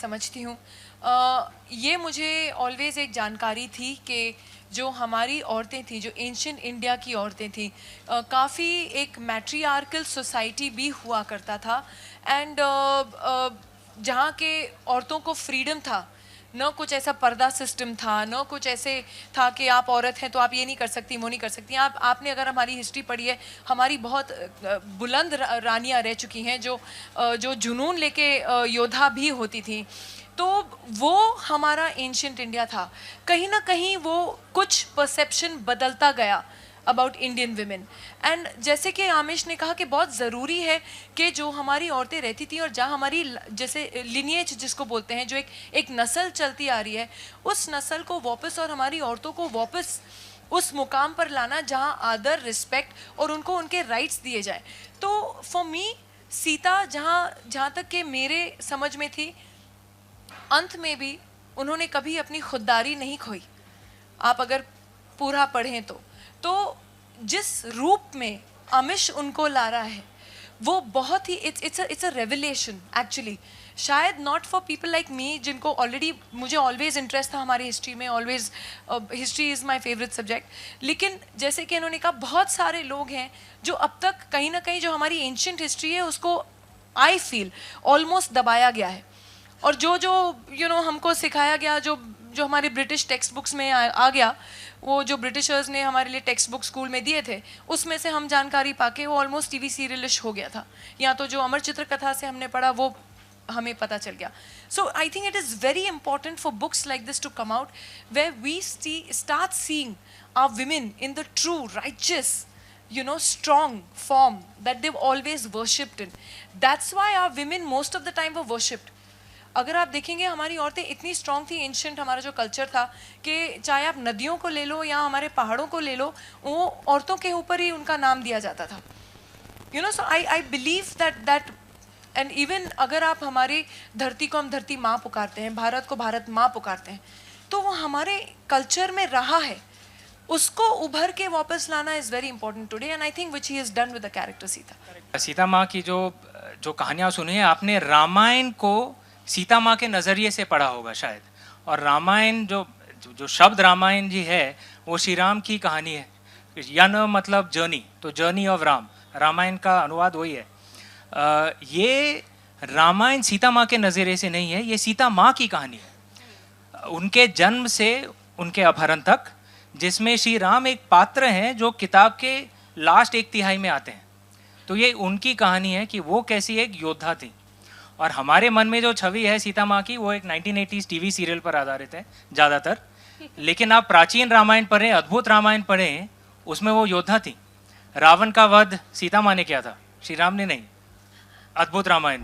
समझती हूँ। ये मुझे ऑलवेज़ एक जानकारी थी कि जो हमारी औरतें थी, जो एंशियंट इंडिया की औरतें थी, काफ़ी एक मैट्रियार्कल सोसाइटी भी हुआ करता था। एंड जहाँ के औरतों को फ्रीडम था, न कुछ ऐसा पर्दा सिस्टम था, न कुछ ऐसे था कि आप औरत हैं तो आप ये नहीं कर सकती, वो नहीं कर सकती। आपने अगर हमारी हिस्ट्री पढ़ी है, हमारी बहुत बुलंद रानियां रह चुकी हैं जो जुनून लेके योद्धा भी होती थी। तो वो हमारा एंशियंट इंडिया था। कहीं ना कहीं वो कुछ परसेप्शन बदलता गया अबाउट इंडियन विमेन। एंड जैसे कि आमिश ने कहा कि बहुत ज़रूरी है कि जो हमारी औरतें रहती थी और जहाँ हमारी जैसे लिनिएज जिसको बोलते हैं, जो एक नस्ल चलती आ रही है, उस नस्ल को वापस और हमारी औरतों को वापस उस मुकाम पर लाना जहाँ आदर, रिस्पेक्ट और उनको उनके राइट्स दिए जाए। तो फॉर मी सीता जहाँ तक कि मेरे समझ में थी, अंत में भी उन्होंने कभी अपनी खुददारी नहीं खोई। आप अगर पूरा पढ़ें तो जिस रूप में आमिश उनको ला रहा है वो बहुत ही इट्स अ रेवलेशन एक्चुअली। शायद not for people like me, जिनको ऑलरेडी, मुझे ऑलवेज इंटरेस्ट था हमारी हिस्ट्री में, always history is my favourite subject. लेकिन जैसे कि इन्होंने कहा, बहुत सारे लोग हैं जो अब तक कहीं ना कहीं जो हमारी एंशियंट हिस्ट्री है उसको आई फील ऑलमोस्ट दबाया गया है। और जो हमको सिखाया गया, जो हमारे ब्रिटिश टेक्स्ट बुक्स में आ गया, वो जो ब्रिटिशर्स ने हमारे लिए टेक्स्ट बुक स्कूल में दिए थे, उसमें से हम जानकारी पाके वो ऑलमोस्ट टीवी सीरियलिश हो गया था। या तो जो अमर चित्र कथा से हमने पढ़ा वो हमें पता चल गया। So I think it is very important for books like this to come out, where we start seeing our women in the true righteous, strong form that they've always worshipped in. That's why our women most of the time were worshipped. अगर आप देखेंगे, हमारी औरतें इतनी strong थी, ancient हमारा जो culture था, कि चाहे आप नदियों को ले लो या हमारे पहाड़ों को ले लो, वो औरतों के ऊपर ही उनका नाम दिया जाता था। So I believe that and even अगर आप हमारी धरती को हम धरती माँ पुकारते हैं, भारत को भारत माँ पुकारते हैं, तो वो हमारे कल्चर में रहा है। उसको उभर के वापस लाना is very important today, and I think which he is done with the character Sita. Sita माँ की जो कहानियाँ सुनी है आपने, रामायण को सीता माँ के नज़रिए से पढ़ा होगा शायद। और रामायण जो शब्द रामायण जी है वो श्री राम की कहानी है। यन मतलब जर्नी, तो जर्नी ऑफ राम, रामायण का अनुवाद वही है। ये रामायण सीता माँ के नज़रिए से नहीं है, ये सीता माँ की कहानी है, उनके जन्म से उनके अपहरण तक, जिसमें श्री राम एक पात्र हैं जो किताब के लास्ट एक तिहाई में आते हैं। तो ये उनकी कहानी है कि वो कैसी एक योद्धा थी। और हमारे मन में जो छवि है सीता माँ की, वो एक 1980s टीवी सीरियल पर आधारित है ज़्यादातर। लेकिन आप प्राचीन रामायण पढ़ें, अद्भुत रामायण पढ़ें, उसमें वो योद्धा थी। रावण का वध सीता माँ ने किया था, श्री राम ने नहीं। अद्भुत रामायण।